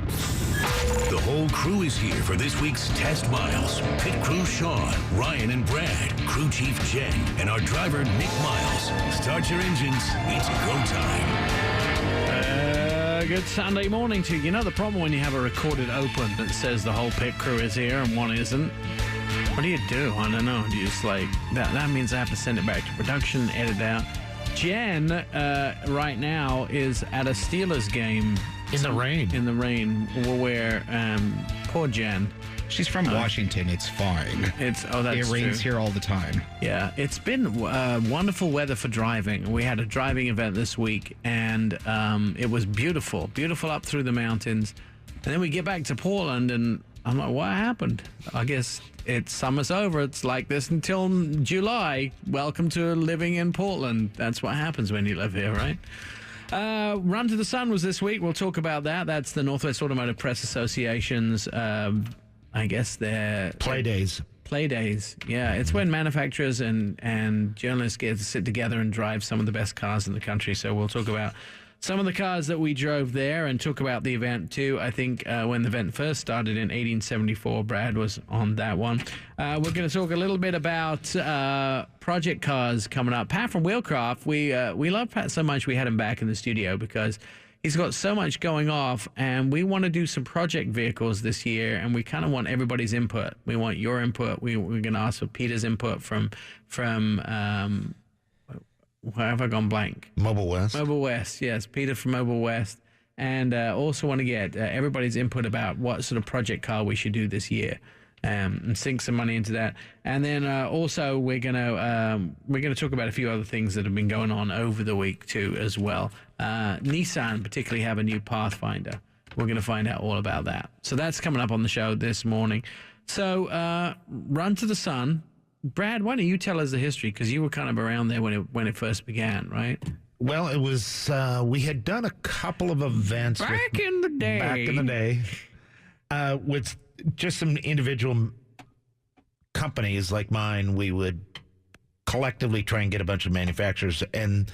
The whole crew is here for this week's Test Miles. Pit crew Sean, Ryan, and Brad, crew chief Jen, and our driver Nick Miles. Start your engines. It's go time. Good Sunday morning to you. You know the problem when you have a recorded open that says the whole pit crew is here and one isn't? What do you do? I don't know. Do you just like, that means I have to send it back to production, edit it out. Jen, right now, is at a Steelers game. In the rain. In the rain, where, poor Jen. She's from Washington. It's fine. That's It rains true. here all the time. Yeah, it's been wonderful weather for driving. We had a driving event this week, and it was beautiful. Beautiful up through the mountains. And then we get back to Portland, and I'm like, what happened? I guess summer's over. It's like this until July. Welcome to living in Portland. That's what happens when you live here, right? Run to the Sun was this week. We'll talk about that. That's the Northwest Automotive Press Association's, I guess, their... Play days. Play days, yeah. It's when manufacturers and journalists get to sit together and drive some of the best cars in the country. So we'll talk about some of the cars that we drove there and talk about the event too. I think when the event first started in 1874, Brad was on that one. We're going to talk a little bit about project cars coming up. Pat from Wheelcraft, we love Pat so much we had him back in the studio because he's got so much going off, and we want to do some project vehicles this year, and we kind of want everybody's input. We want your input. We're going to ask for Peter's input from where have I gone blank? Mobile West. Mobile West, yes. Peter from Mobile West. And also want to get everybody's input about what sort of project car we should do this year, and sink some money into that. And then also we're gonna talk about a few other things that have been going on over the week too as well. Nissan particularly have a new Pathfinder. We're going to find out all about that. So that's coming up on the show this morning. So Run to the Sun. Brad, why don't you tell us the history? Because you were kind of around there when it first began, right? Well, it was, we had done a couple of events. Back in the day. With just some individual companies like mine, we would collectively try and get a bunch of manufacturers. And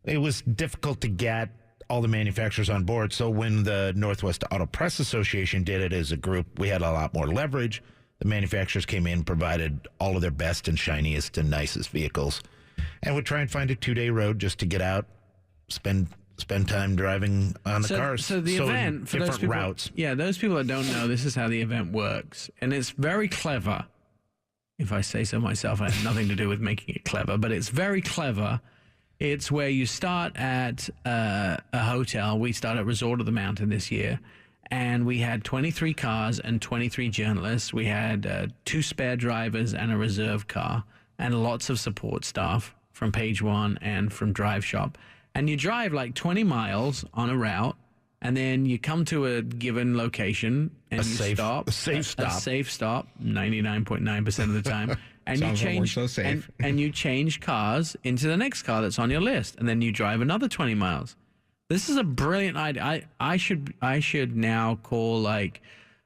it was difficult to get all the manufacturers on board. So when the Northwest Auto Press Association did it as a group, we had a lot more leverage. The manufacturers came in, provided all of their best and shiniest and nicest vehicles, and would try and find a 2-day road just to get out, spend time driving on the cars. So the event, for different those people, routes. Yeah, those people that don't know, this is how the event works, and it's very clever. If I say so myself, I have nothing to do with making it clever, but it's very clever. It's where you start at a hotel. We start at Resort of the Mountain this year. And we had 23 cars and 23 journalists. We had 2 spare drivers and a reserve car and lots of support staff from Page One and from Drive Shop. And you drive like 20 miles on a route, and then you come to a given location and stop. A safe stop, 99.9% of the time. And you Sounds like we're change so safe. and you change cars into the next car that's on your list, and then you drive another 20 miles. This is a brilliant idea. I should now call like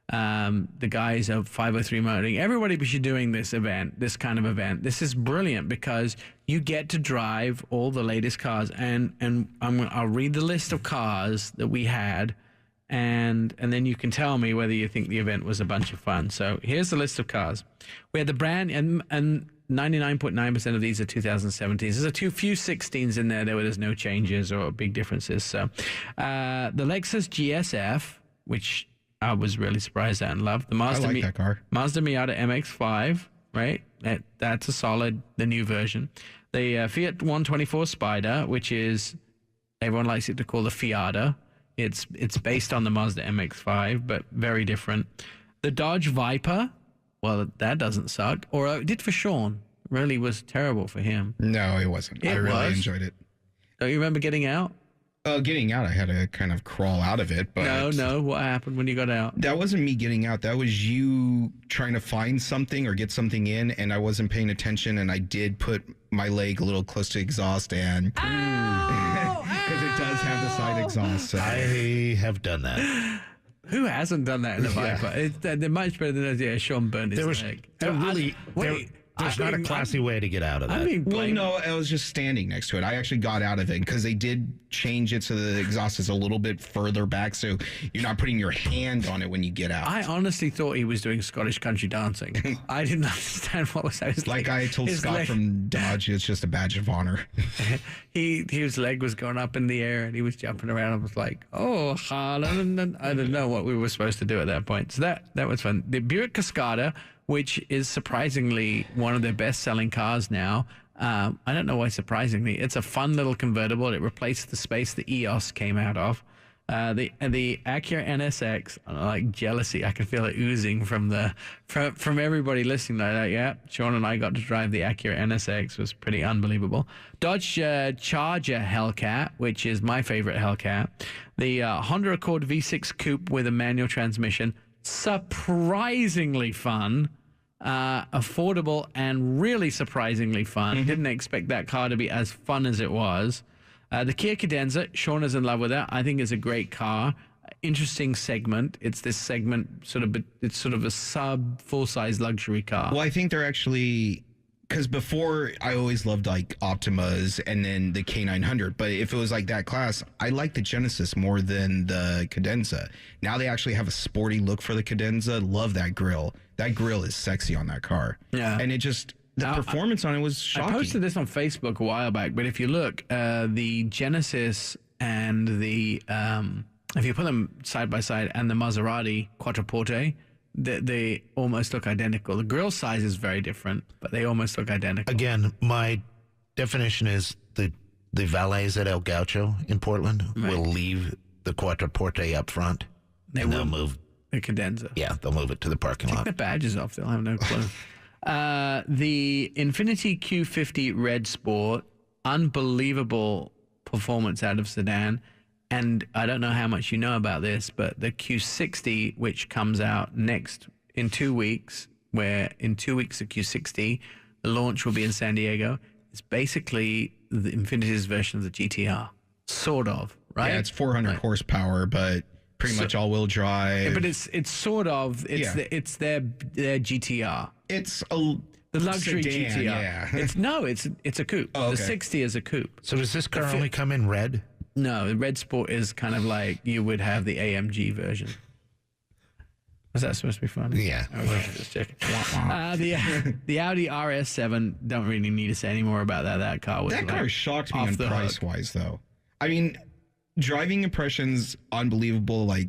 the guys of 503 Motoring. Everybody should be doing this event, this kind of event. This is brilliant because you get to drive all the latest cars, and I'll read the list of cars that we had, and then you can tell me whether you think the event was a bunch of fun. So here's the list of cars. We had the brand and 99.9% of these are 2017s. There's a few 16s in there where there's no changes or big differences. So the Lexus GSF, which I was really surprised at and loved. The Mazda, I like that car. Mazda Miata MX-5, right? That's a solid, the new version. The Fiat 124 Spider, which is, everyone likes it to call the Fiata. It's based on the Mazda MX-5, but very different. The Dodge Viper. Well, that doesn't suck. Or it did for Sean. Really was terrible for him. No, it wasn't. I really enjoyed it. Don't you remember getting out? Getting out, I had to kind of crawl out of it. But No. What happened when you got out? That wasn't me getting out. That was you trying to find something or get something in, and I wasn't paying attention, and I did put my leg a little close to exhaust, and because it does have the side exhaust. So. I have done that. Who hasn't done that in a Viper? They're much better than Sean burned his leg. Wait, There's not a classy way to get out of that. I mean, Well, no, I was just standing next to it. I actually got out of it because they did change it so the exhaust is a little bit further back, so you're not putting your hand on it when you get out. I honestly thought he was doing Scottish country dancing. I didn't understand what was happening. Like I told Scott from Dodge, it's just a badge of honor. His leg was going up in the air and he was jumping around. I was like, oh, Harlan. I didn't know what we were supposed to do at that point. So that was fun. The Buick Cascada, which is surprisingly one of their best-selling cars now. I don't know why surprisingly. It's a fun little convertible. It replaced the space the EOS came out of. The Acura NSX, like jealousy, I can feel it oozing from everybody listening. Like, yeah, Sean and I got to drive the Acura NSX. It was pretty unbelievable. Dodge Charger Hellcat, which is my favorite Hellcat. The Honda Accord V6 Coupe with a manual transmission. Surprisingly fun, affordable, and really surprisingly fun. Didn't expect that car to be as fun as it was. The Kia Cadenza, Sean is in love with it. I think it's a great car. Interesting segment. It's this segment it's sort of a sub full-size luxury car. Well, I think they're actually, because before I always loved like Optimas and then the K900, but if it was like that class, I like the Genesis more than the Cadenza. Now they actually have a sporty look for the Cadenza. Love that grille. That grille is sexy on that car. Yeah. And the performance on it was shocking. I posted this on Facebook a while back, but if you look, the Genesis and the, if you put them side by side, and the Maserati Quattroporte, they almost look identical. The grille size is very different, but they almost look identical. Again, my definition is the valets at El Gaucho in Portland will leave the Quattroporte up front, and they'll move the Cadenza. Yeah, they'll move it to the parking lot. Take the badges off. They'll have no clue. The Infiniti Q50 Red Sport, unbelievable performance out of sedan. And I don't know how much you know about this, but the Q60, which comes out in 2 weeks, where in 2 weeks the Q60, the launch will be in San Diego, is basically the Infiniti's version of the GTR. Sort of, right? Yeah, it's 400 horsepower, but pretty much all-wheel drive. Yeah, but it's sort of, it's their GTR. It's the luxury sedan, GTR. Yeah. It's a coupe. Oh, okay. The 60 is a coupe. So does this car only come in red? No, the Red Sport is kind of like you would have the AMG version. Was that supposed to be funny? Yeah. I was just checking. The Audi RS7, don't really need to say any more about that. That car was car shocked me off on the price wise, though. I mean, driving impressions, unbelievable. Like,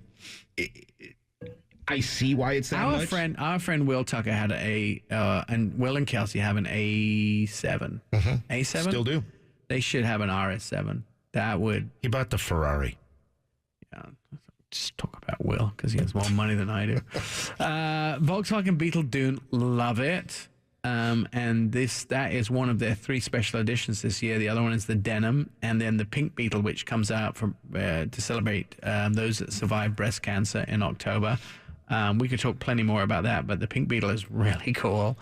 I see why it's that much. Our friend Will Tucker had and Will and Kelsey have an A7. A7? Still do. They should have an RS7. That would. He bought the Ferrari. Yeah. Just talk about Will because he has more money than I do. Volkswagen Beetle Dune, love it. And that is one of their 3 special editions this year. The other one is the denim, and then the Pink Beetle, which comes out to celebrate those that survived breast cancer in October. We could talk plenty more about that, but the Pink Beetle is really cool.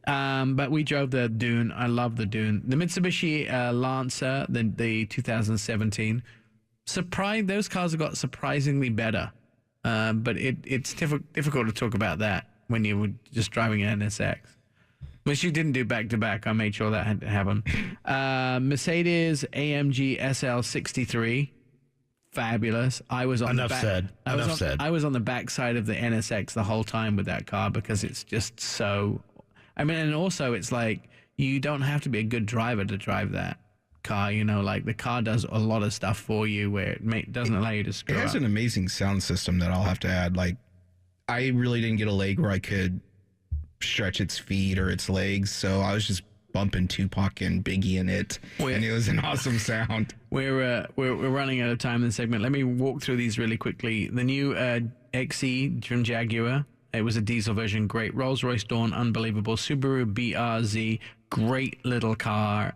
But we drove the Dune. I love the Dune. The Mitsubishi Lancer, the 2017. Those cars have got surprisingly better. But it's difficult to talk about that when you were just driving an NSX. Which you didn't do back-to-back. I made sure that had to happen. Mercedes AMG SL63. Fabulous. I was on Enough said. I was on the backside of the NSX the whole time with that car because it's just so... I mean, and also it's like you don't have to be a good driver to drive that car. You know, like the car does a lot of stuff for you where it doesn't allow you to screw up. It has an amazing sound system that I'll have to add. Like, I really didn't get a leg where I could stretch its feet or its legs, so I was just bumping Tupac and Biggie in it, and it was an awesome sound. We're running out of time in the segment. Let me walk through these really quickly. The new XE from Jaguar. It was a diesel version, great. Rolls-Royce Dawn, unbelievable. Subaru BRZ, great little car.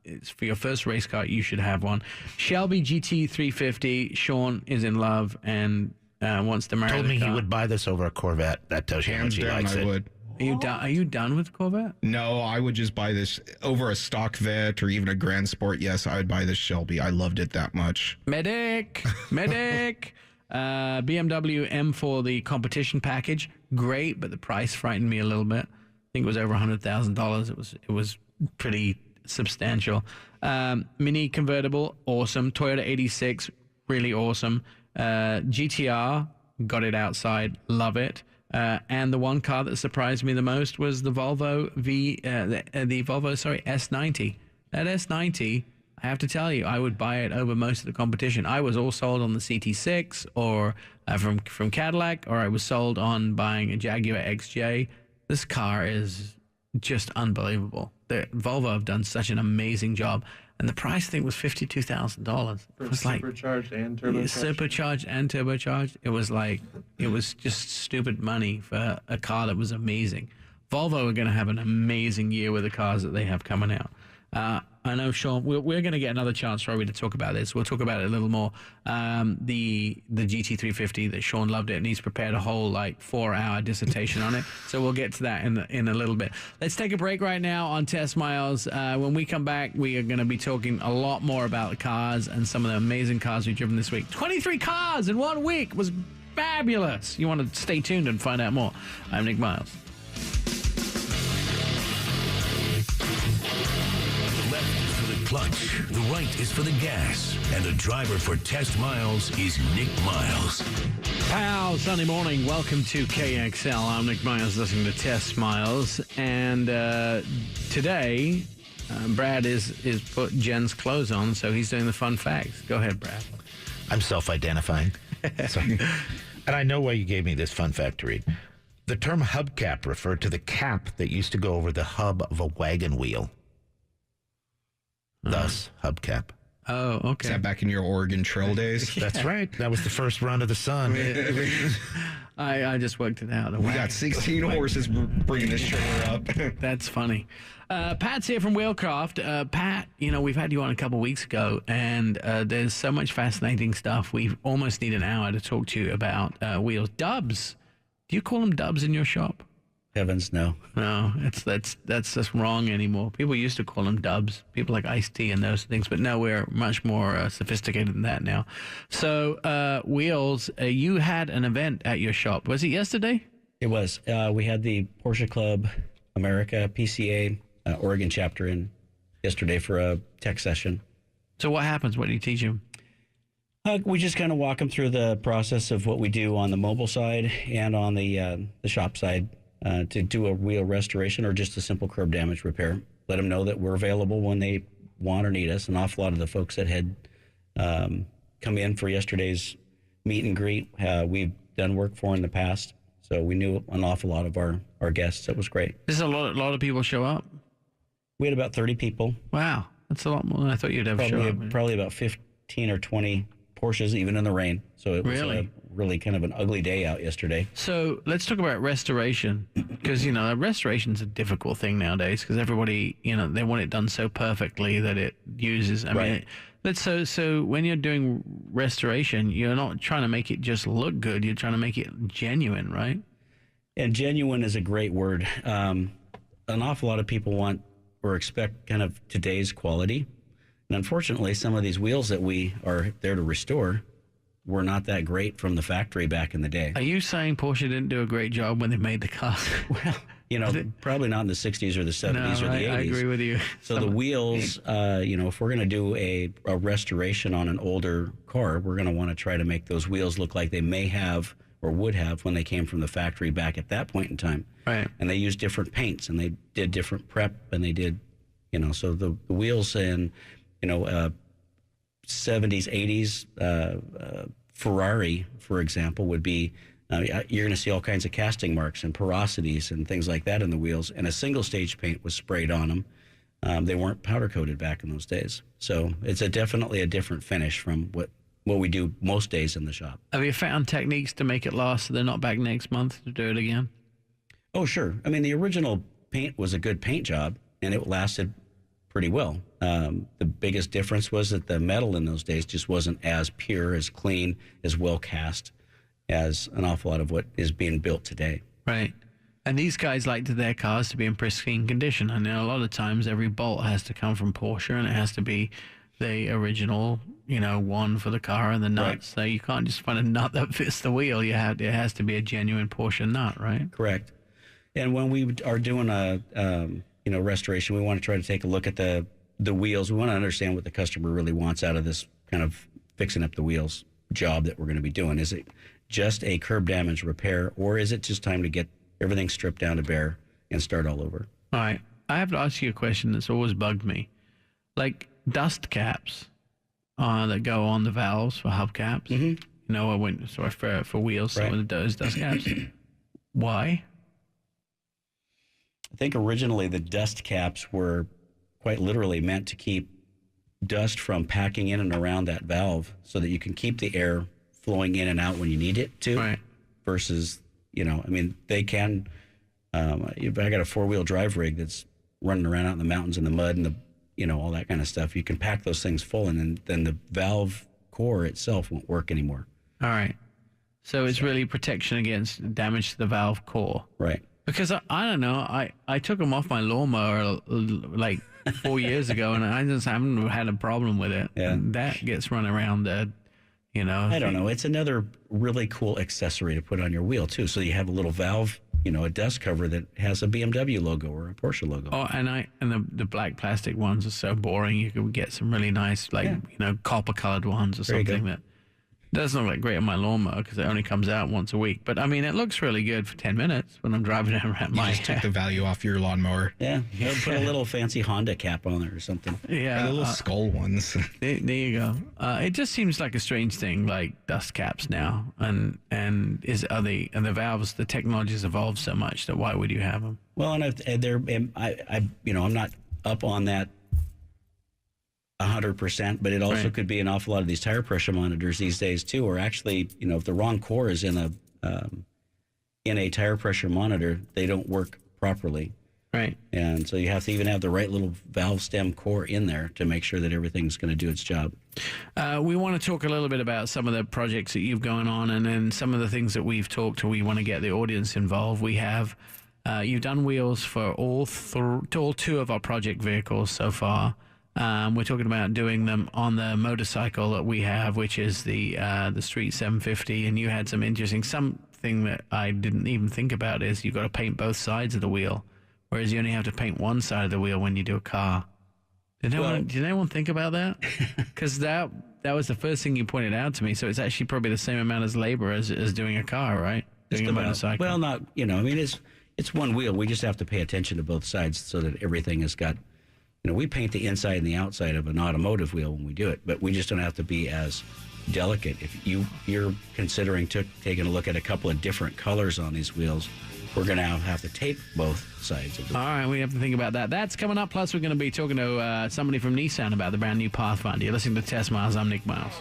It's for your first race car, you should have one. Shelby GT350, Sean is in love and wants to marry Told the me car. he would buy this over a Corvette. That tells you how much he likes it. Would. Are you done with Corvette? No, I would just buy this over a stock Vet or even a Grand Sport. Yes, I would buy this Shelby. I loved it that much. Medic. BMW M4, the competition package, great, but the price frightened me a little bit. think it was over $100,000. It was pretty substantial. Mini convertible, awesome. Toyota 86, really awesome. GTR, got it outside, love it. And the one car that surprised me the most was the Volvo S90. That S90, I have to tell you, I would buy it over most of the competition. I was all sold on the CT6 or from Cadillac, or I was sold on buying a Jaguar XJ. This car is just unbelievable. The Volvo have done such an amazing job. And the price, I think, was $52,000. It was like supercharged and turbocharged. Supercharged and turbocharged. It was just stupid money for a car that was amazing. Volvo are going to have an amazing year with the cars that they have coming out. I know, Sean, we're going to get another chance, Robbie, to talk about this. We'll talk about it a little more. The GT350 that Sean loved it, and he's prepared a whole 4-hour dissertation on it. So we'll get to that in a little bit. Let's take a break right now on Test Miles. When we come back, we are going to be talking a lot more about the cars and some of the amazing cars we've driven this week. 23 cars in 1 week was fabulous. You want to stay tuned and find out more. I'm Nick Miles. Clutch. The right is for the gas. And the driver for Test Miles is Nick Miles. Pow, Sunday morning. Welcome to KXL. I'm Nick Miles, listening to Test Miles. And today, Brad is put Jen's clothes on, so he's doing the fun facts. Go ahead, Brad. I'm self-identifying. And I know why you gave me this fun fact to read. The term hubcap referred to the cap that used to go over the hub of a wagon wheel. Thus, hubcap. Oh, okay. Is that back in your Oregon Trail days? That's right. That was the first run of the sun. I just worked it out. We got 16 horses bringing this trailer up. That's funny. Pat's here from Wheelcraft. Pat, we've had you on a couple weeks ago, and there's so much fascinating stuff. We almost need an hour to talk to you about wheels. Dubs. Do you call them dubs in your shop? Heavens, no. No, that's just wrong anymore. People used to call them dubs. People like Ice-T and those things, but no, we're much more sophisticated than that now. So, Wheels, you had an event at your shop. Was it yesterday? It was. We had the Porsche Club America PCA Oregon chapter in yesterday for a tech session. So what happens? What do you teach them? We just kind of walk them through the process of what we do on the mobile side and on the shop side. To do a wheel restoration or just a simple curb damage repair. Let them know that we're available when they want or need us. An awful lot of the folks that had come in for yesterday's meet and greet, we've done work for in the past. So we knew an awful lot of our guests. It was great. This is a lot of people show up? We had about 30 people. Wow. That's a lot more than I thought you'd ever show up. Probably about 15 or 20 Porsches, even in the rain. So it was really kind of an ugly day out yesterday. So let's talk about restoration, because restoration's a difficult thing nowadays, because everybody they want it done so perfectly that it uses. I mean, so when you're doing restoration, you're not trying to make it just look good. You're trying to make it genuine, right? And genuine is a great word. An awful lot of people want or expect kind of today's quality. And unfortunately, some of these wheels that we are there to restore were not that great from the factory back in the day. Are you saying Porsche didn't do a great job when they made the car? Well, probably not in the 60s or the 70s or the 80s. I agree with you. So the wheels, if we're going to do a restoration on an older car, we're going to want to try to make those wheels look like they may have or would have when they came from the factory back at that point in time. Right. And they used different paints and they did different prep and they did, so the wheels in 70s, 80s, Ferrari, for example, would be, you're going to see all kinds of casting marks and porosities and things like that in the wheels. And a single stage paint was sprayed on them. They weren't powder coated back in those days. So it's definitely a different finish from what we do most days in the shop. Have you found techniques to make it last so they're not back next month to do it again? Oh, sure. I mean, the original paint was a good paint job and it lasted pretty well. The biggest difference was that the metal in those days just wasn't as pure, as clean, as well cast as an awful lot of what is being built today. Right. And these guys like their cars to be in pristine condition. I know a lot of times every bolt has to come from Porsche and it has to be the original, one for the car and the nuts. Right. So you can't just find a nut that fits the wheel. It has to be a genuine Porsche nut, right? Correct. And when we are doing a restoration, we want to try to take a look at the wheels. We want to understand what the customer really wants out of this kind of fixing up the wheels job that we're going to be doing. Is it just a curb damage repair, or is it just time to get everything stripped down to bare and start all over? All right. I have to ask you a question that's always bugged me. Like dust caps that go on the valves for hubcaps. Mm-hmm. For wheels, Right. some of those dust caps. Why? I think originally the dust caps were quite literally meant to keep dust from packing in and around that valve so that you can keep the air flowing in and out when you need it to. Right. Versus, they can, if I got a 4-wheel drive rig that's running around out in the mountains in the mud and all that kind of stuff, you can pack those things full and then the valve core itself won't work anymore. All right. So it's really protection against damage to the valve core. Right. Because I don't know, I took them off my lawnmower like 4 years ago, and I just haven't had a problem with it. Yeah. And that gets run around I don't know. It's another really cool accessory to put on your wheel too. So you have a little valve, a dust cover that has a BMW logo or a Porsche logo. Oh, and the black plastic ones are so boring. You could get some really nice, copper colored ones or There you go. something that doesn't look like great on my lawnmower because it only comes out once a week. But I mean, it looks really good for 10 minutes when I'm driving around You my just took the value off your lawnmower. Yeah, put a little fancy Honda cap on there or something. yeah. The little skull ones. There you go. It just seems like a strange thing, like dust caps now, and the valves. The technology has evolved so much that why would you have them? Well, and I'm not up on that 100%, but it also Right. could be an awful lot of these tire pressure monitors these days too, or actually, if the wrong core is in a tire pressure monitor, they don't work properly. Right. And so you have to even have the right little valve stem core in there to make sure that everything's going to do its job. We want to talk a little bit about some of the projects that you've going on, and then some of the things that we've talked. We want to get the audience involved. We have you've done wheels for all two of our project vehicles so far. We're talking about doing them on the motorcycle that we have, which is the Street 750. And you had some interesting something that I didn't even think about is you've got to paint both sides of the wheel, whereas you only have to paint one side of the wheel when you do a car. Did anyone think about that? Because that was the first thing you pointed out to me. So it's actually probably the same amount as labor as doing a car, right? Doing a motorcycle. Well, not it's one wheel. We just have to pay attention to both sides so that everything has got. We paint the inside and the outside of an automotive wheel when we do it, but we just don't have to be as delicate. If you're considering taking a look at a couple of different colors on these wheels, we're going to have to tape both sides of the wheel. All right, we have to think about that. That's coming up. Plus, we're going to be talking to somebody from Nissan about the brand new Pathfinder. You're listening to Test Miles. I'm Nick Miles.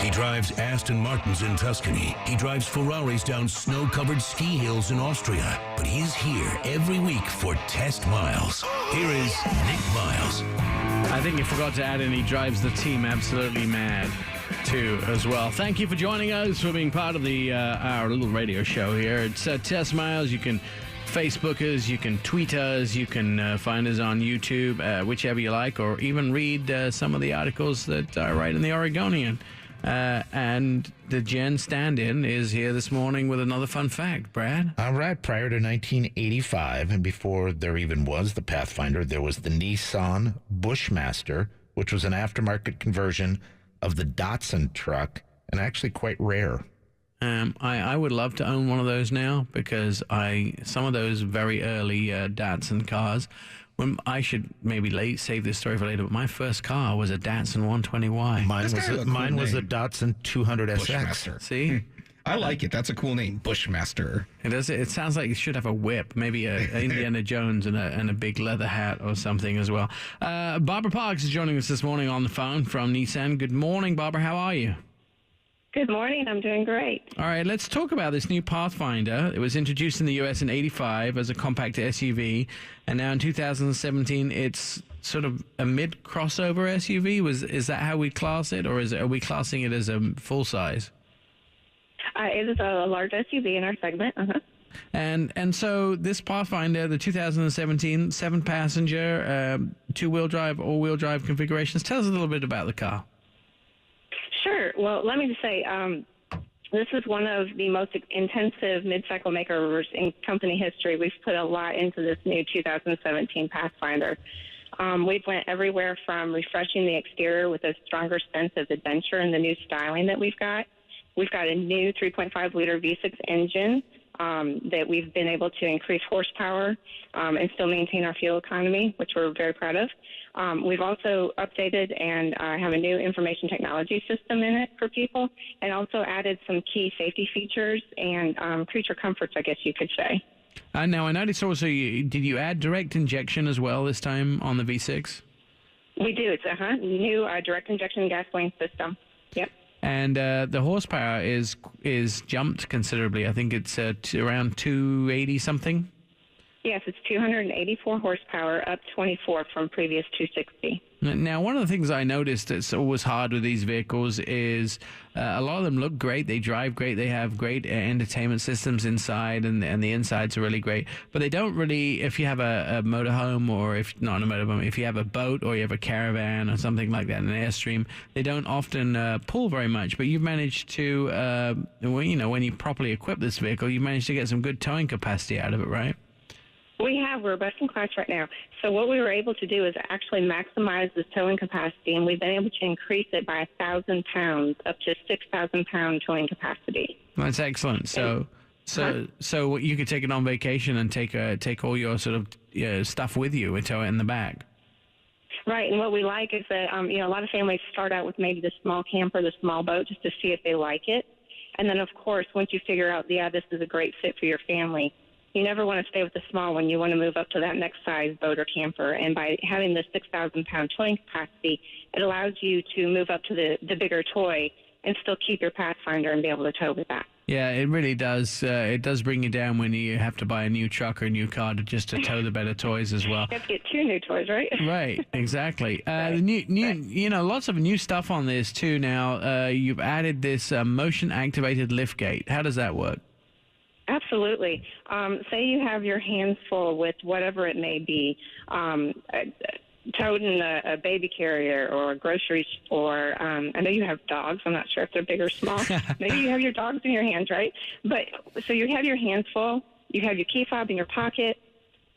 He drives Aston Martins in Tuscany. He drives Ferraris down snow-covered ski hills in Austria. But he's here every week for Test Miles. Here is Nick Miles. I think you forgot to add in he drives the team absolutely mad, too, as well. Thank you for joining us, for being part of the our little radio show here. It's Test Miles. You can Facebook us, you can tweet us, you can find us on YouTube, whichever you like, or even read some of the articles that I write in the Oregonian. And the Jen stand-in is here this morning with another fun fact. Brad? All right. Prior to 1985, and before there even was the Pathfinder, there was the Nissan Bushmaster, which was an aftermarket conversion of the Datsun truck, and actually quite rare. I would love to own one of those now because some of those very early Datsun cars. I should maybe save this story for later, but my first car was a Datsun 120Y. Mine was a name. Datsun 200SX. Bushmaster. See? I like it. That's a cool name. Bushmaster. It sounds like it should have a whip, maybe a Indiana Jones and a big leather hat or something as well. Barbara Parks is joining us this morning on the phone from Nissan. Good morning, Barbara. How are you? Good morning. I'm doing great. All right, let's talk about this new Pathfinder. It was introduced in the U.S. in '85 as a compact SUV, and now in 2017, it's sort of a mid-crossover SUV. Is that how we class it, or are we classing it as a full size? It is a large SUV in our segment. Uh-huh. And so this Pathfinder, the 2017 7-passenger, two-wheel drive, all-wheel drive configurations. Tell us a little bit about the car. Sure. Well, let me just say, This is one of the most intensive mid-cycle makeovers in company history. We've put a lot into this new 2017 Pathfinder. We've went everywhere from refreshing the exterior with a stronger sense of adventure and the new styling that we've got. We've got a new 3.5-liter V6 engine that we've been able to increase horsepower and still maintain our fuel economy, which we're very proud of. We've also updated and have a new information technology system in it for people, and also added some key safety features and creature comforts, I guess you could say. Now, I noticed also, did you add direct injection as well this time on the V6? We do. It's a new direct injection gasoline system. Yep. And the horsepower is jumped considerably. I think it's around 280 something. Yes, it's 284 horsepower, up 24 from previous 260. Now, one of the things I noticed that's always hard with these vehicles is a lot of them look great. They drive great. They have great entertainment systems inside, and the insides are really great. But they don't really, if you have a motorhome, or if not a motorhome, if you have a boat or you have a caravan or something like that, an Airstream, they don't often pull very much. But you've managed to, when you properly equip this vehicle, you've managed to get some good towing capacity out of it, right? We have. We're best in class right now. So what we were able to do is actually maximize the towing capacity, and we've been able to increase it by 1,000 pounds, up to 6,000 pound towing capacity. That's excellent. So you could take it on vacation and take all your sort of stuff with you and tow it in the back. Right, and what we like is that a lot of families start out with maybe the small camper, the small boat, just to see if they like it, and then of course once you figure out, this is a great fit for your family. You never want to stay with the small one. You want to move up to that next size boat or camper. And by having the 6,000 pound towing capacity, it allows you to move up to the bigger toy and still keep your Pathfinder and be able to tow with that. Yeah, it really does. It does bring you down when you have to buy a new truck or a new car to tow the better toys as well. You have to get 2 new toys, right? Right, exactly. The new, lots of new stuff on this too. Now, you've added this motion-activated liftgate. How does that work? Absolutely. Say you have your hands full with whatever it may be, toting a baby carrier or groceries, or I know you have dogs. I'm not sure if they're big or small. Maybe you have your dogs in your hands, right? But so you have your hands full. You have your key fob in your pocket.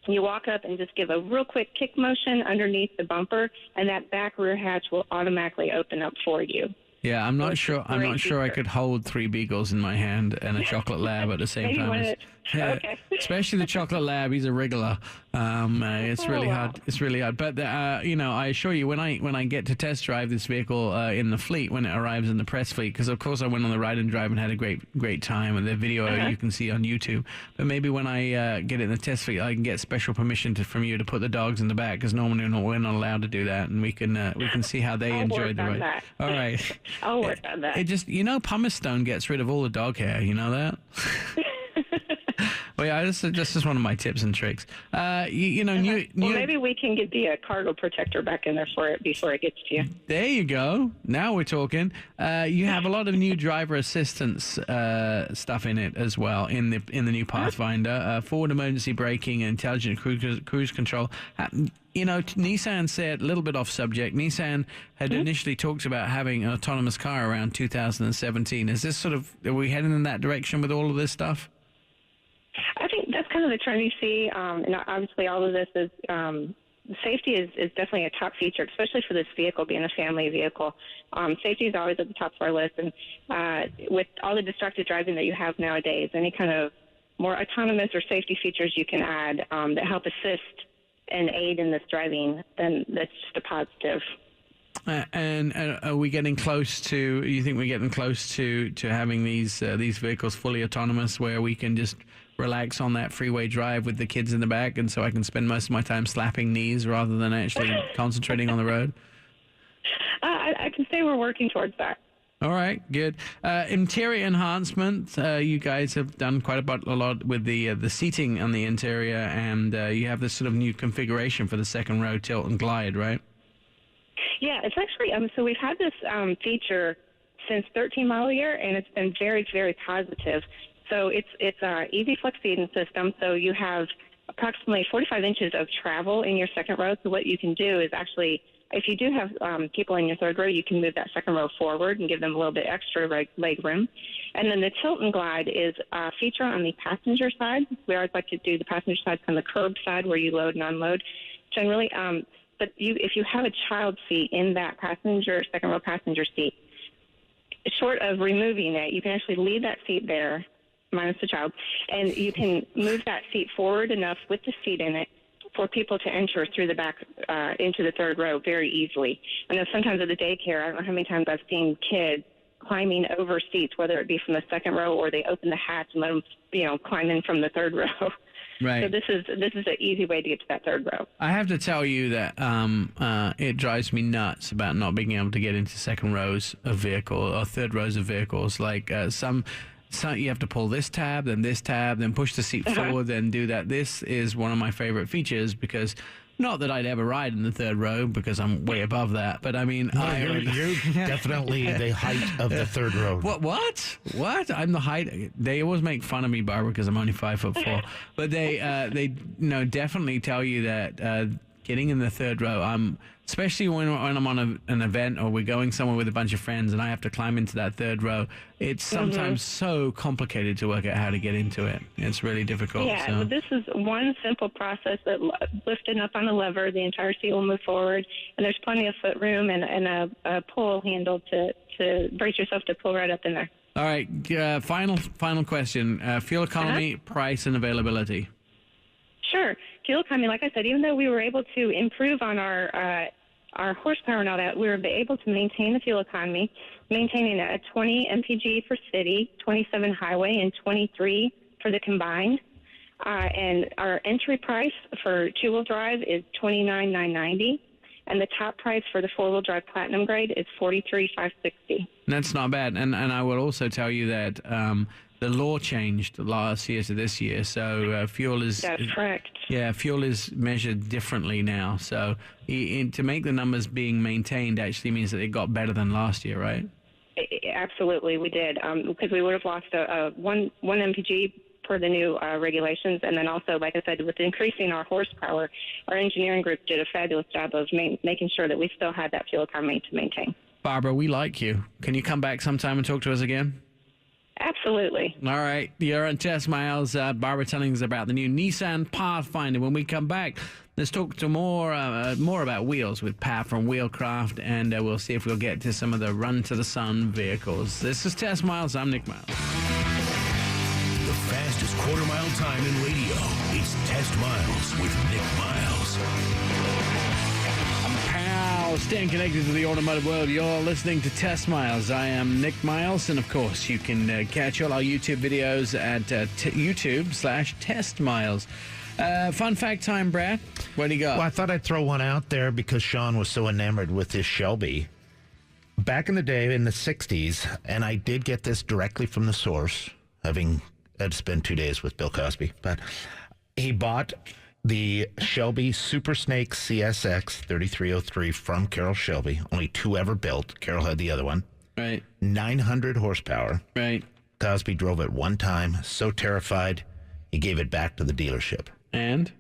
You walk up and just give a real quick kick motion underneath the bumper, and that back rear hatch will automatically open up for you. Yeah, I'm not sure I could hold 3 beagles in my hand and a chocolate lab at the same time. Okay. Especially the chocolate lab. He's a wriggler. It's really hard. It's really hard. But I assure you, when I get to test drive this vehicle in the fleet, when it arrives in the press fleet, because of course I went on the ride and drive and had a great time, and the video you can see on YouTube. But maybe when I get it in the test fleet, I can get special permission from you to put the dogs in the back, because normally we're not allowed to do that, and we can see how they enjoyed the ride. That. All right. I'll work on that. It just, Pumice Stone gets rid of all the dog hair. You know that? Well, yeah, this is one of my tips and tricks. Maybe we can get the cargo protector back in there for it before it gets to you. There you go. Now we're talking. You have a lot of new driver assistance stuff in it as well in the new Pathfinder. Forward emergency braking and intelligent cruise control. Nissan said, a little bit off subject, Nissan had initially talked about having an autonomous car around 2017. Is this are we heading in that direction with all of this stuff? I think that's kind of the trend you see, and obviously all of this is safety is definitely a top feature, especially for this vehicle being a family vehicle. Safety is always at the top of our list, and with all the distracted driving that you have nowadays, any kind of more autonomous or safety features you can add that help assist and aid in this driving, then that's just a positive. And are we getting close to? You think we're getting close to having these vehicles fully autonomous, where we can just relax on that freeway drive with the kids in the back, and so I can spend most of my time slapping knees rather than actually concentrating on the road? I can say we're working towards that. All right, good. Interior enhancement. You guys have done quite a lot with the seating on the interior, and you have this sort of new configuration for the second row tilt and glide, right? Yeah, it's actually so we've had this feature since 13 model year, and it's been very, very positive. So it's a easy flex seating system. So you have approximately 45 inches of travel in your second row. So what you can do is actually If you do have people in your third row, you can move that second row forward and give them a little bit extra leg room. And then the tilt and glide is a feature on the passenger side. We always like to do the passenger side on the curb side where you load and unload generally. But if you have a child seat in that second row passenger seat, short of removing it, you can actually leave that seat there, minus the child, and you can move that seat forward enough with the seat in it for people to enter through the back into the third row very easily. I know sometimes at the daycare, I don't know how many times I've seen kids climbing over seats, whether it be from the second row or they open the hatch and let them, climb in from the third row. Right. So this is an easy way to get to that third row. I have to tell you that it drives me nuts about not being able to get into second rows of vehicle or third rows of vehicles. Like some you have to pull this tab, then push the seat forward, then do that. This is one of my favorite features because not that I'd ever ride in the third row because I'm way above that, but I mean, You're definitely the height of the third row. What? I'm the height. They always make fun of me, Barbara, because I'm only 5'4". But they definitely tell you that getting in the third row, especially when I'm on an event or we're going somewhere with a bunch of friends and I have to climb into that third row, it's sometimes so complicated to work out how to get into it. It's really difficult. Yeah, so. well, this is one simple process that lifting up on a lever, the entire seat will move forward, and there's plenty of foot room and a pull handle to brace yourself to pull right up in there. All right, final question. Fuel economy, price, and availability. Sure. Fuel economy, like I said, even though we were able to improve on our horsepower and all that, we were able to maintain the fuel economy, maintaining a 20 mpg for city, 27 highway, and 23 for the combined. And our entry price for two-wheel drive is $29,990, and the top price for the four-wheel drive platinum grade is $43,560. That's not bad. And I will also tell you that the law changed last year to this year, so fuel is... That's correct. Yeah, fuel is measured differently now. So to make the numbers being maintained actually means that it got better than last year, right? Absolutely, we did, because we would have lost one mpg per the new regulations. And then also, like I said, with increasing our horsepower, our engineering group did a fabulous job of making sure that we still had that fuel economy to maintain. Barbara, we like you. Can you come back sometime and talk to us again? Absolutely. All right. You're on Test Miles. Barbara telling us about the new Nissan Pathfinder. When we come back, let's talk to more about wheels with Pat from Wheelcraft, and we'll see if we'll get to some of the Run to the Sun vehicles. This is Test Miles. I'm Nick Miles. The fastest quarter-mile time in radio. It's Test Miles with Nick Miles. Pal, staying connected to the automotive world. You're listening to Test Miles. I am Nick Miles, and of course, you can catch all our YouTube videos at YouTube/Test Miles. Fun fact time, Brad. What do you got? Well, I thought I'd throw one out there because Sean was so enamored with his Shelby. Back in the day, in the 60s, and I did get this directly from the source, having had to spend 2 days with Bill Cosby, but he bought the Shelby Super Snake CSX 3303 from Carroll Shelby. Only two ever built. Carroll had the other one. Right. 900 horsepower. Right. Cosby drove it one time, so terrified, he gave it back to the dealership. And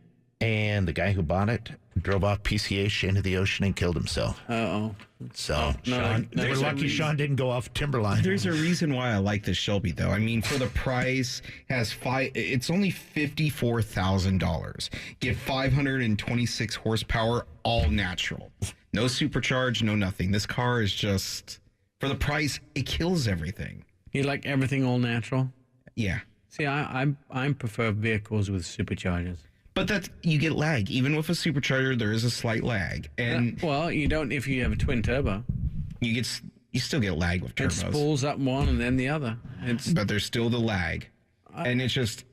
the guy who bought it drove off PCH into the ocean and killed himself. Uh-oh. So, Sean, no, we're lucky Sean didn't go off Timberline. There's a reason why I like this Shelby, though. I mean, for the price, it's only $54,000. Get 526 horsepower, all natural. No supercharge, no nothing. This car is just, for the price, it kills everything. You like everything all natural? Yeah. See, I prefer vehicles with superchargers. But you get lag. Even with a supercharger, there is a slight lag. And well, you don't if you have a twin turbo. you still get lag with It turbos. spools up one and then the other. But there's still the lag. And it's just...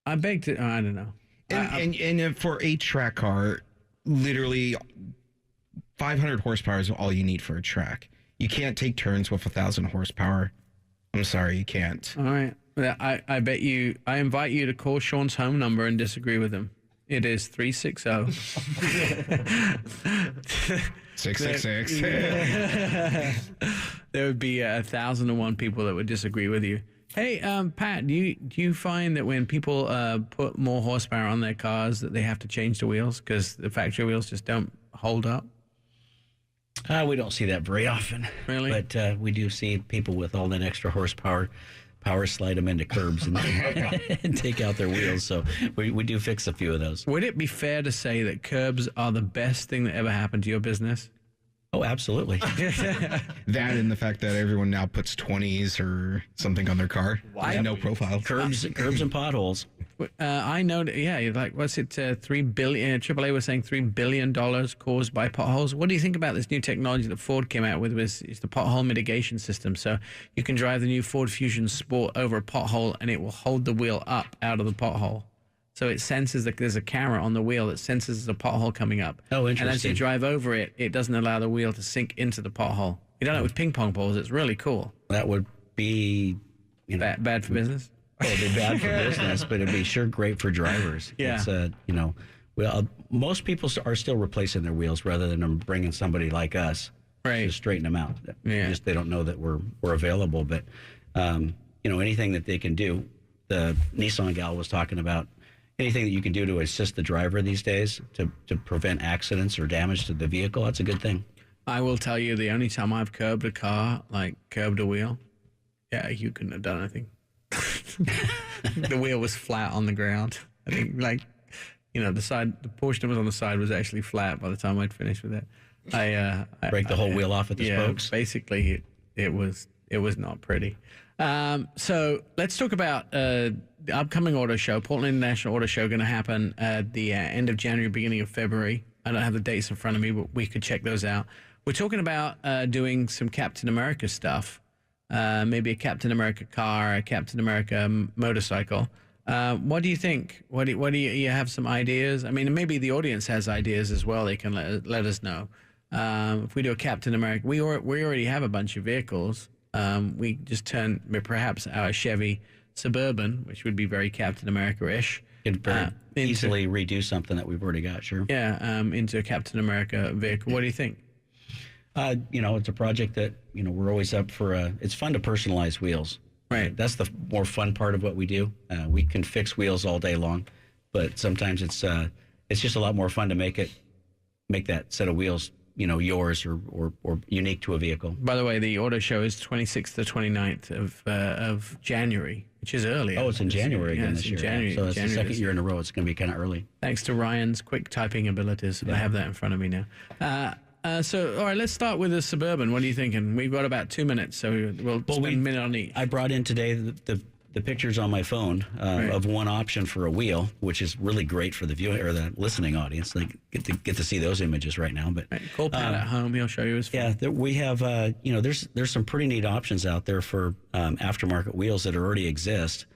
I beg to... I don't know. And for a track car, literally 500 horsepower is all you need for a track. You can't take turns with 1,000 horsepower. I'm sorry, you can't. All right. I invite you to call Sean's home number and disagree with him. It is 360. 666. There would be 1,001 people that would disagree with you. Hey, Pat, do you find that when people put more horsepower on their cars that they have to change the wheels because the factory wheels just don't hold up? We don't see that very often. Really? But we do see people with all that extra horsepower power slide them into curbs and, and take out their wheels. So we do fix a few of those. Would it be fair to say that curbs are the best thing that ever happened to your business? Oh, absolutely. That and the fact that everyone now puts 20s or something on their car. Why? There's no profile. Curbs and potholes. I know that, yeah, like, what's it, $3 billion, AAA was saying $3 billion caused by potholes. What do you think about this new technology that Ford came out with? It's the pothole mitigation system. So you can drive the new Ford Fusion Sport over a pothole and it will hold the wheel up out of the pothole. So it senses that there's a camera on the wheel that senses there's a pothole coming up. Oh, interesting. And as you drive over it, it doesn't allow the wheel to sink into the pothole. You don't know, with ping pong balls, it's really cool. That would be, Bad for business? Oh, it'd be bad for business, but it'd be sure great for drivers. Yeah. It's, most people are still replacing their wheels rather than them bringing somebody like us Right. to straighten them out. Yeah. Just they don't know that we're available. But anything that they can do. The Nissan gal was talking about anything that you can do to assist the driver these days to prevent accidents or damage to the vehicle. That's a good thing. I will tell you, the only time I've curbed a car, like curbed a wheel, yeah, you couldn't have done anything. The wheel was flat on the ground. I think, the portion that was on the side was actually flat by the time I'd finished with it. Break the whole wheel off at the spokes. Basically, it was not pretty. So let's talk about the upcoming auto show. Portland International Auto Show, going to happen at the end of January, beginning of February. I don't have the dates in front of me, but we could check those out. We're talking about doing some Captain America stuff. Maybe a Captain America car, a Captain America motorcycle. What do you think? What do you have some ideas? I mean, maybe the audience has ideas as well. They can let us know. If we do a Captain America, we already have a bunch of vehicles. We just turn perhaps our Chevy Suburban, which would be very Captain America-ish. Could easily redo something that we've already got, sure. Yeah, into a Captain America vehicle. What do you think? It's a project that, we're always up for. It's fun to personalize wheels. Right. That's the more fun part of what we do. We can fix wheels all day long, but sometimes it's just a lot more fun to make that set of wheels, yours or unique to a vehicle. By the way, the auto show is 26th to 29th of January, which is early. Oh, it's in January again this year. January, so it's the second this year in a row. It's going to be kind of early. Thanks to Ryan's quick typing abilities. Yeah. I have that in front of me now. So, all right, let's start with the Suburban. What are you thinking? We've got about 2 minutes, so we'll spend a minute on each. I brought in today the pictures on my phone of one option for a wheel, which is really great for the viewing or the listening audience. They get to see those images right now. But call Pat at home; he'll show you his phone. Yeah, we have. There's some pretty neat options out there for aftermarket wheels that already exist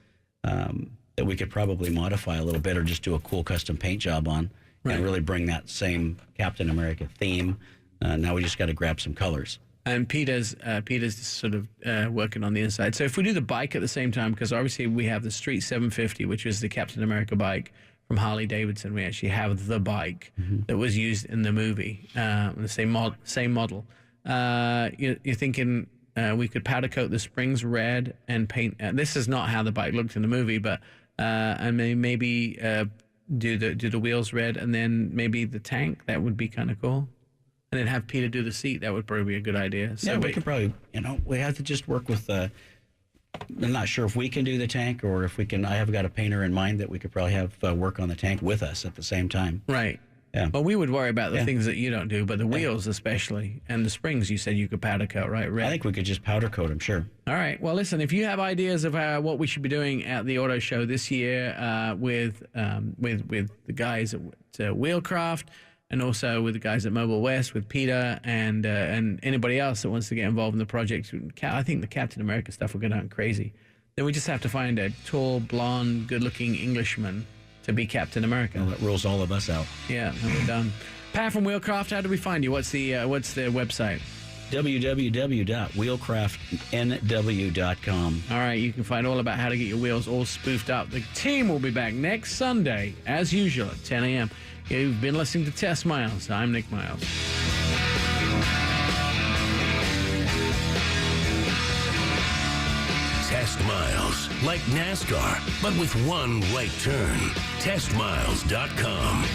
that we could probably modify a little bit or just do a cool custom paint job on and really bring that same Captain America theme. Now we just got to grab some colors. And Peter's sort of working on the inside. So if we do the bike at the same time, because obviously we have the Street 750, which is the Captain America bike from Harley Davidson. We actually have the bike that was used in the movie, the same model. You're thinking we could powder coat the springs red and paint. This is not how the bike looked in the movie, but and maybe do the wheels red and then maybe the tank. That would be kind of cool. And then have Peter do the seat. That would probably be a good idea. So yeah, we could probably, we have to just work with, I'm not sure if we can do the tank or if we can, I have got a painter in mind that we could probably have work on the tank with us at the same time. Right. Yeah. Well, we would worry about the things that you don't do, but the wheels especially, and the springs you said you could powder coat, right? Red. I think we could just powder coat them, sure. All right. Well, listen, if you have ideas of what we should be doing at the auto show this year with the guys at Wheelcraft, and also with the guys at Mobile West, with Peter and anybody else that wants to get involved in the project. I think the Captain America stuff will go down crazy. Then we just have to find a tall, blonde, good-looking Englishman to be Captain America. Well, that rules all of us out. Yeah, and we're done. Pat from Wheelcraft, how do we find you? What's the website? www.wheelcraftnw.com. All right, you can find all about how to get your wheels all spoofed up. The team will be back next Sunday, as usual, at 10 a.m. You've been listening to Test Miles. I'm Nick Miles. Test Miles, like NASCAR, but with one right turn. TestMiles.com.